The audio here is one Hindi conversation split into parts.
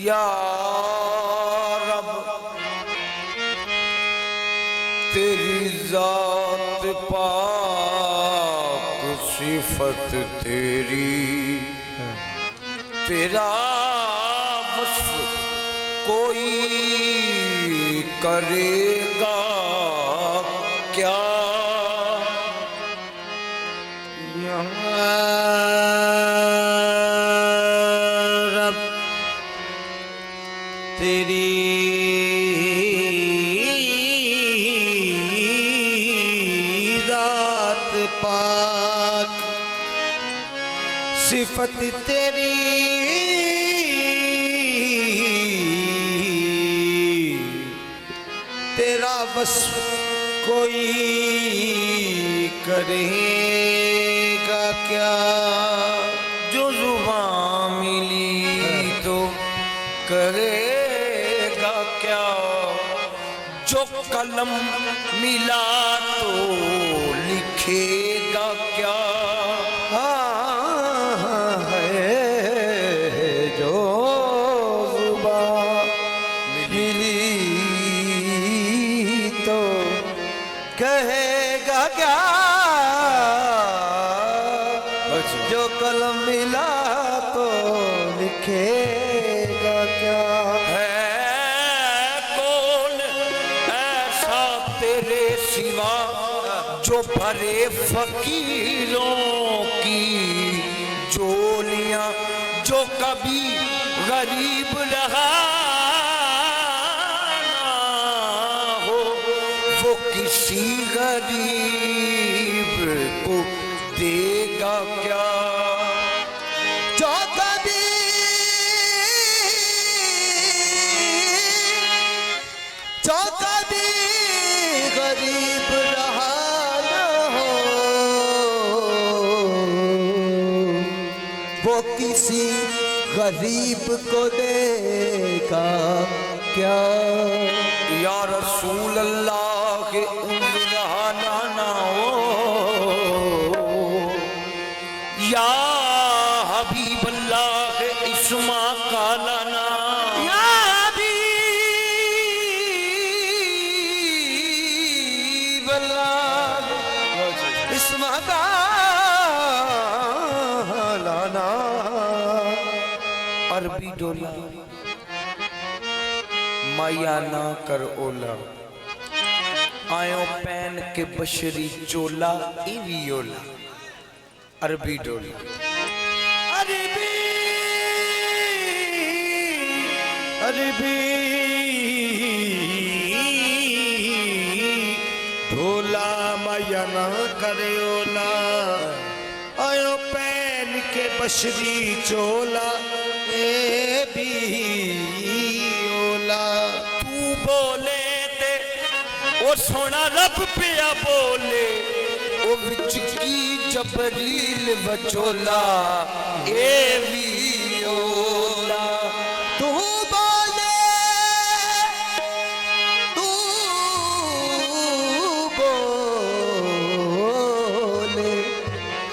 या रब तेरी जात पाक सिफत तेरी, तेरा वस्फ कोई करेगा क्या? तेरी जात पाक सिफत तेरी, तेरा वस्फ कोई करेगा क्या? जो जुबान मिली तो करेगा क्या, जो कलम मिला तो लिखेगा क्या? हाँ है जो जुबान मिली तो कहेगा क्या, जो कलम मिला तो लिखेगा क्या? सिवा जो भरे फकीरों की झोलियां, जो कभी गरीब रहा ना हो, वो किसी गरीब को देगा क्या? जो कभी गरीब रहा न हो, वो किसी गरीब को देगा क्या? या रसूल अल्लाह के उम्र ना हो, या हबीब अल्लाह के इस्मा का लाना, अरबी डोला माया ना कर ओला आयो पैन के बशरी चोला इवी ओला अरबी डोला अरबी अरबी ढोला माया ना करे ओला आयो पैन के बशरी चोला ए भी ओला तू बोले ते ओ सोना रब पिया बोले ओ विच की जबरील बचोला ए भी ओला तू बोले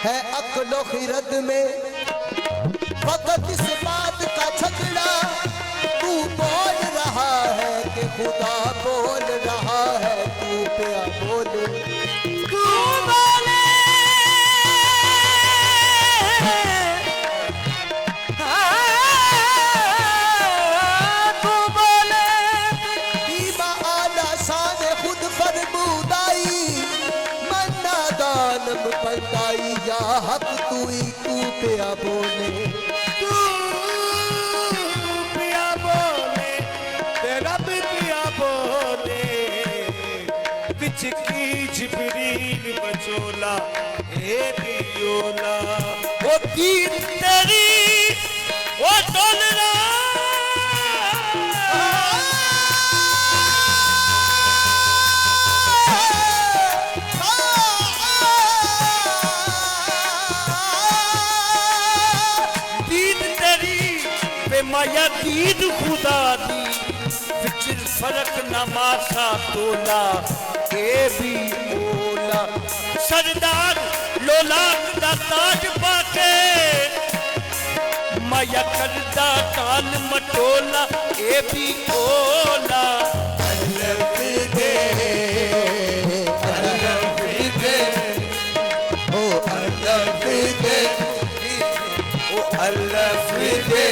है अक्लो खिरत में वक्त इस बात का झगड़ा तू बोल रहा है कि खुदा बोल रहा है तू क्या बोले तू बोले तू बोले ईमा आला शान खुद फरमूदाई मन्ना दानम पंदाई या हक तू ही तू क्या बोले तू पिया बोले तेरा भी पिया बोले बिच की जिबरील बचोला ए बियोला वो दीन तेरी वो डोलरा माया दीद खुदा दी फिर फर्क नमासा तोला ए भी ओला सरदार लोलाक दा ताज पाके माया करदा काल मटोला ए भी ओला अल्लाह दे ओ अल्लाह दे ओ अल्लाह दे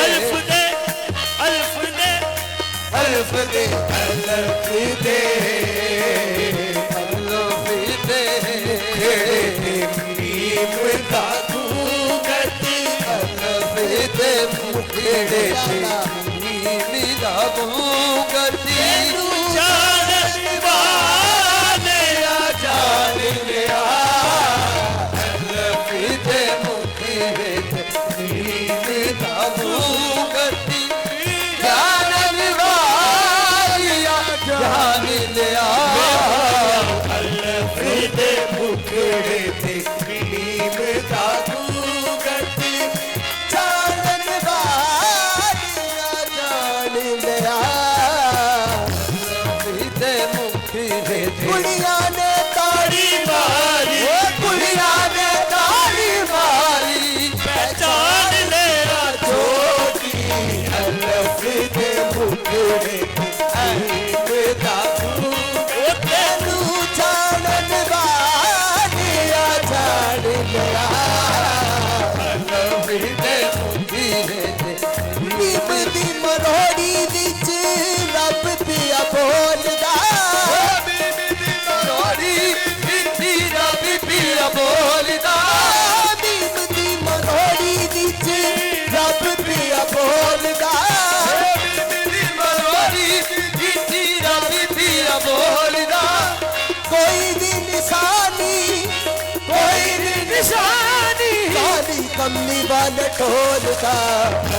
अल्फ दे अल्फ दे अल्फ दे नीम का गति अल्फ दे मुखेड़े नीम का गति जान वाले जान लिया अल्फ दे मुखेड़े नीम का गति जान लिया अल्लाह दे मुखड़े ते नीम का गति चांदन वालिया जान लिया दे मुखड़े कुड़िया ने ताड़ी मारी कुड़िया ने ताड़ी मारी पहचान लेना छोटी अल्लाह दे मुखड़े मरोड़ी विच रब पिया बोलदा मरोड़ी विच रब पिया बोलदा मरोड़ी विच रब पिया बोलदा मरोड़ी विच रब पिया बोलदा कोई भी निशानी काली कमली वाले ढोलदा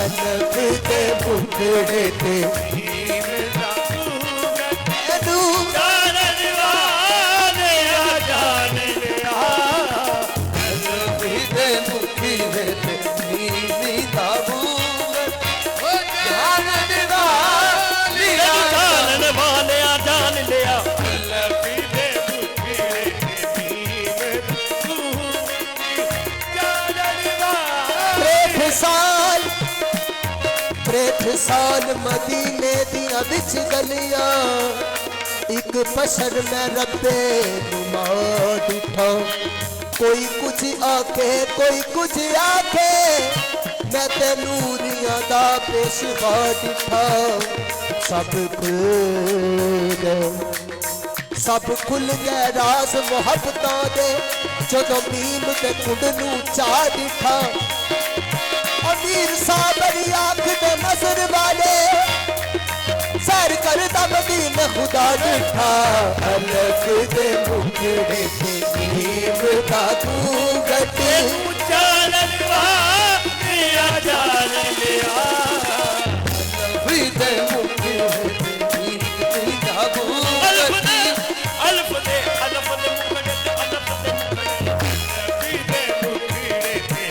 अल्लाह दे मुखड़े ते तू जान वाले जान लिया अल्लाह दे मुखड़े ते नीली ताबूत जान वाले जान लिया अल्लाह दे मुखड़े प्रेथ साल मदीने दिया बिच गलियां एक पसर में रब्बे नुमाद उठा कोई कुछ आखे कोई कुछ आखे मैं ते नूरियां दा पेशवा दिखा सब खुल गए राज मुहब्बतां दे जदों मीम ते कुंड नू चा दिखा अमीर साबरी आँख दे नजर वाले सैर करदा मदीने खुदा दिखा अलग दे मुखड़े ते मीम दा तू गटे चालवा दिया जान लिया दे मुखड़े ते मीम दा तू गटे अल्फ दे मुखड़े ते अल्फ दे मुखड़े ते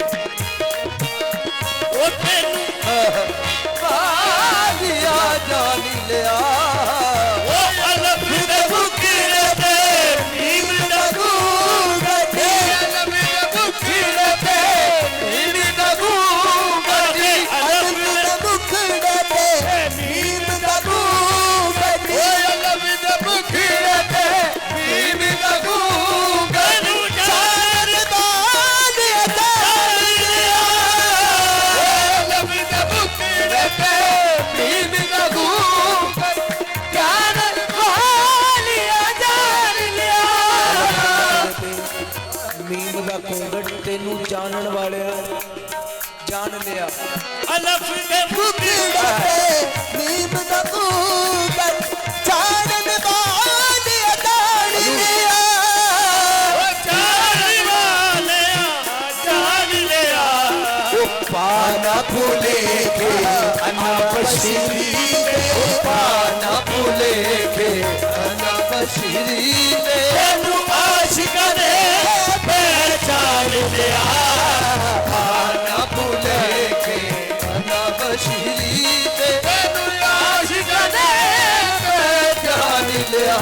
ओ तेनू दिया जान लिया ओ अल्फ दे मुखड़े ते मीम दा तू गटे अल्फ दे मुखड़े ते मीम दा तू गटे अलग दे मुखड़े ते मीम दा तू गटे अल्फ दे मुखड़े ते मीम दा तू गटे चार बाल अदा अल्फ दे मुखड़े ते मीम दा तू ज्ञान वालिया जान लिया मीम दा घूंघट तेनू जानन वाले जान लिया अल्फ दे मुखड़े ते नीम दा घूंघट चानन वालिया जान लिया पाना फूले के अना बशीरी दे पाना फूले के अना बशीरी दे पाना फूले के अना बशीरी दे जान लिया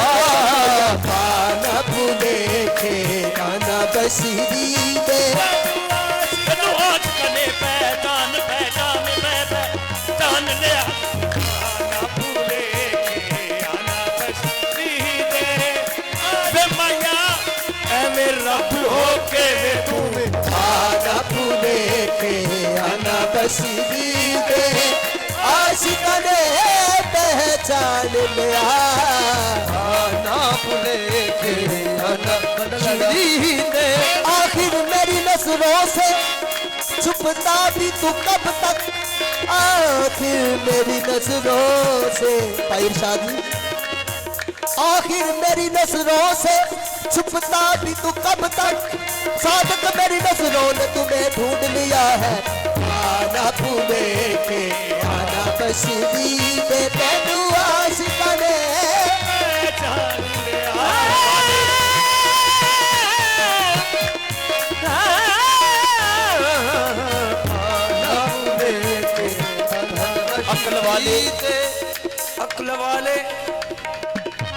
पाना फूले के अना बशीरी दे रब होके आना फूले के आना बशीरी दे आशिका ने पहचान लिया आना फूले के आना बशीरी दे आखिर मेरी नजरों से छुपता भी तू कब तक आखिर मेरी नजरों से पाइर शादी आखिर मेरी नजरों से छुपता भी तू कब तक सादक मेरी नजरों ने तुम्हें ढूंढ लिया है आना फूले के आना बशीरी दे तेनू आशिका ने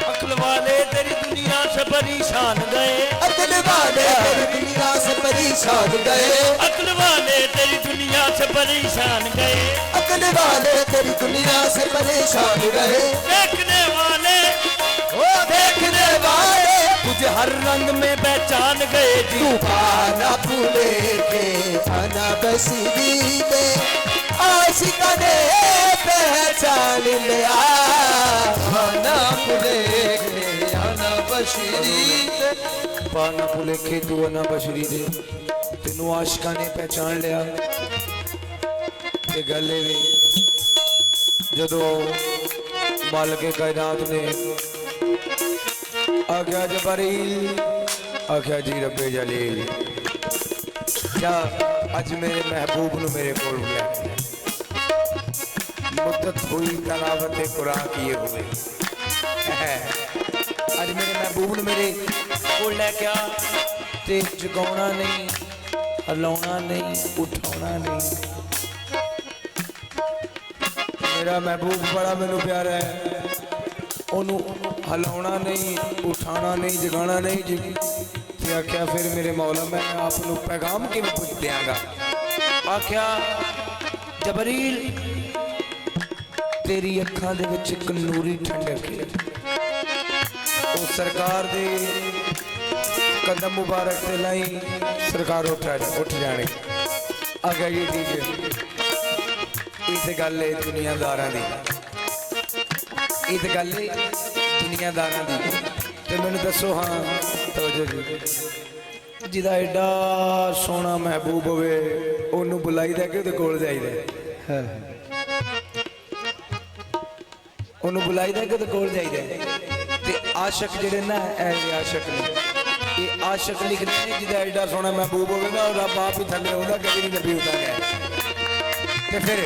अक्ल वाले तेरी दुनिया से परेशान गए अकल वाले तेरी दुनिया से परेशान गए अक्ल वाले तेरी दुनिया से परेशान गए अकल वाले तेरी दुनिया से परेशान गए देखने वाले तुझे हर रंग में पहचान गए जी तू आना फूले के आना बशीरी दे आशिका ने पहचान लिया आना फूले के आना बशीरी दे पाना फूले के तू अना बशरी दे तेनू आशिका ने पहचान लिया ते गले वे जदों मालिक कायनात ने आख्या जबरील आख्या जी रब्बे जलील क्या अज मेरे महबूब नू मेरे कोल बुलाया मुद्दत हुई तलावत कुरान किए हुए अज मेरे महबूब नू मेरे कोल लेके आ ते जगाउणा नहीं हिलाउणा नहीं उठाउणा नहीं मेरा महबूब बड़ा मैनू प्यारा है ओनू हिलाउणा नहीं उठाना नहीं जगाना नहीं जी ते आख्या फिर मेरे मौला मैं आपनू पैगाम किवें पुछ देंगा आख्या जबरील तेरी अखां दे विच इक नूरी ठंडक है ओ सरकार दे कदम मुबारक ते लाई सरकार उठ जाने आख्या ये ठीक है ਇਹ ਤੇ ਗੱਲ ਹੈ ਦੁਨੀਆਦਾਰਾਂ ਦੀ, ਇਹ ਤੇ ਗੱਲ ਹੈ ਦੁਨੀਆਦਾਰਾਂ ਦੀ। ਤੇ ਮੈਨੂੰ ਦੱਸੋ ਹਾਂ ਤਵੱਜੋ ਜੀ, ਜਿਹਦਾ ਐਡਾ ਸੋਹਣਾ ਮਹਿਬੂਬ ਹੋਵੇ ਉਹਨੂੰ ਬੁਲਾਈਦਾ ਕਿ ਉਹਦੇ ਕੋਲ ਜਾਈਦਾ? ਉਹਨੂੰ ਬੁਲਾਈਦਾ ਕਿ ਉਹਦੇ ਕੋਲ ਜਾਈਦਾ? ਤੇ ਆਸ਼ਕ ਜਿਹੜੇ ਨਾ ਇਹ ਆਸ਼ਕ ਨੇ, ਇਹ ਆਸ਼ਕ ਲਿਖਦੇ ਨੇ ਜਿਹਦਾ ਐਡਾ ਸੋਹਣਾ ਮਹਿਬੂਬ ਹੋਵੇ ਨਾ ਉਹ ਰੱਬ ਆਪ ਹੀ ਥੱਲੇ ਉਹਦਾ ਕਦੇ ਨਹੀਂ ਨਬੀ ਹੁੰਦਾ ਗਿਆ। ਤੇ ਫਿਰ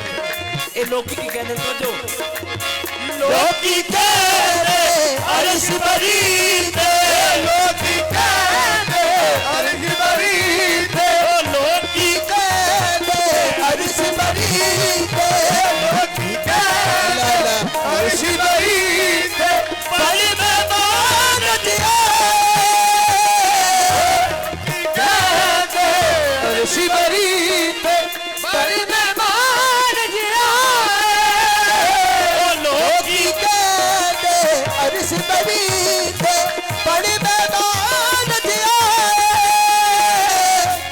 ਇਹ ਲੋਕੀ ਕੀ ਕਹਿੰਦੇ ਨੇ? ਤਵੱਜੋ, ਲੋਕੀ ਕਹਿੰਦੇ ਅਰਸ਼ ਬਰੀ ਤੇ, ਲੋਕੀ ਕਹਿੰਦੇ ਅਰਸ਼ ਬਰੀ ਤੇ, ਲੋਕੀ ਕਹਿੰਦੇ ਅਰਸ਼ ਬਰੀ ਤੇ, ਲੋਕੀ ਕਹਿੰਦੇ ਅਰਸ਼ ਬਰੀ ਤੇ, ਬੜੀ ਮਹਿਮਾਨ ਜਿਆ ਕਹਿੰਦੇ ਅਰਸ਼ ਬਰੀ ਤੇ, ਬੜੀ ਮਹਿਮਾਨ ਜਿਆ अरश बरी थे बड़े मैदान दिया,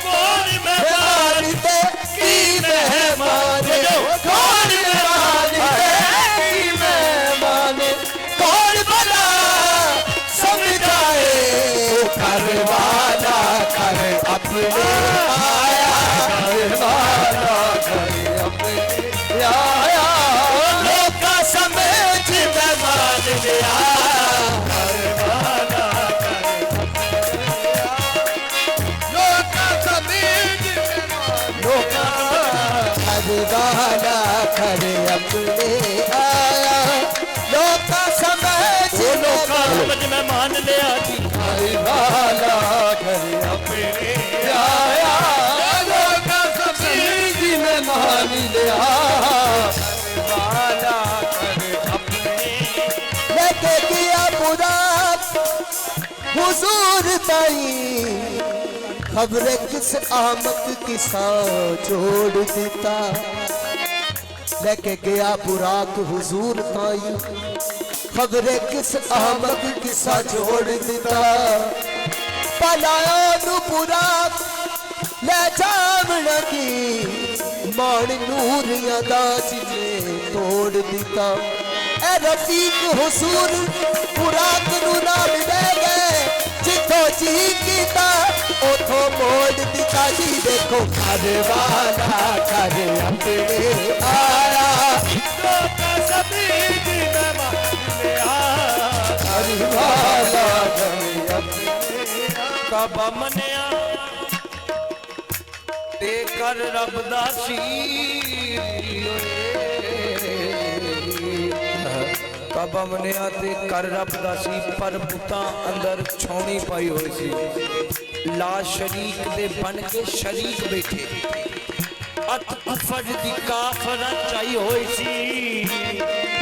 कौन मेहमान थे की मेहमान, कौन मेहमान थे की मेहमान, कौन भला समझाए करवाना कर अपने आया, करवाना कर अपने आया, लोग का समझ मेहमान दिया, वाला खड़े अपने आया, लोका समझ में मान लिया जी, वाला खड़े अपने आया, लोका समझ में मान लिया, वाला खड़े अपने लेके किया पूरा हुजूर ताई, खबरे किस आमद किसा छोड़ देता, लेके गया बुराक हुजूर ताई, खबरे किस आमद किसा छोड़ देता, पलाया नु बुराक ले जावण की, मान नूरिया दाज ने तोड़ देता, ए रफीक हुजूर बुराक नु नाम ले गए, जिथों जी कीता उथों मोड़ दिता जी, देखो घर वाला घर अपने आया, घर वाला घर अपने काबा मनिया ते कर रब दा काबा मनिया ते कर रब दा सी, पर बुतां अंदर छौनी पाई होई सी, ला शरीक दे बन के शरीक बैठे, अत कुफर दी काफरा चाई होई सी,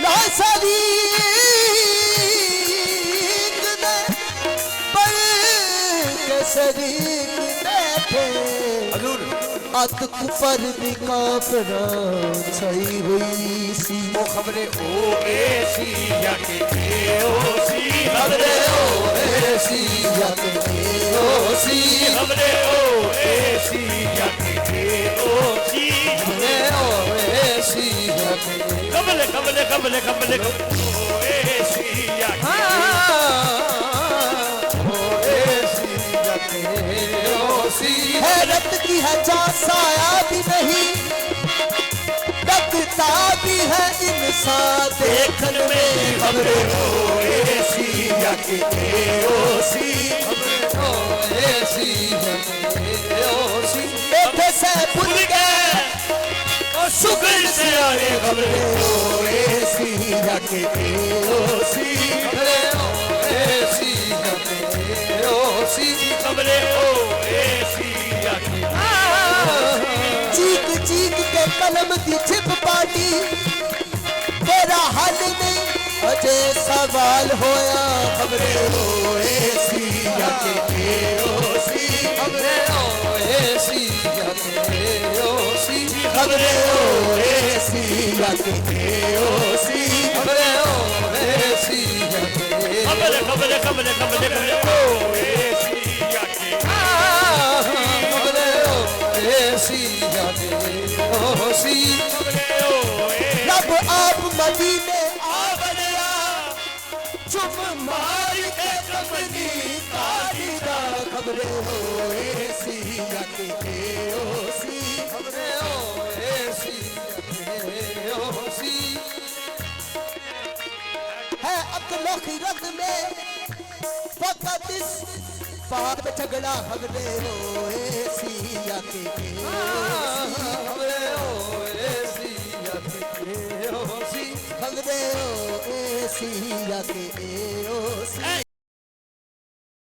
ला शरीक दे बन के शरीक बैठे, हजूर अत कुफर दी काफरा चाई हुई सी, ओ खबरे ओ ए सी या के ए ओ सी, खबरे ओ ए सी या के ए ओ सी, खबरे ओ ए सी या के ए ओ सी, खबरे ओ ए सी या के कबले कबले कबले कबले ओ ए सी या के ओ ए सी या के ओ सी, हैरत की है जहाँ साया भी नहीं, लगता भी है इंसान देखन में, खबरे ओ ए सी या के ए ओ सी, खबरे ओ ए सी या के ए ओ सी, बैठे से भूल गए और शुक्र से आए, खबरे ओ ए सी या के ए ओ सी, खबरे ओ ए सी या के ए ओ सी, खबरे ओ ए सी या के चीख चीख के कलम की छिप पाटी, तेरा हल नहीं अजे सवाल होया, खबरे ओ ए सी या के ए ओ सी, खबरे ओ ए सी या के ए ओ सी, खबरे ओ ए सी या के ए ओ सी, खबरे ओ ए सी या के खबरे खबरे खबरे खबरे खबरे ओ ए सी या के खबरे ओ ए सी या के ओ सी, खबरे ओ मदीने आवड़िया चुप मार के कमनी तारी दा खबरे हो ऐसी जाके ओसी खबरे हो ऐसी ओसी है अक्ल खिरत में फकत इस बात पे झगड़ा खबरे हो ऐसी जाके ओसी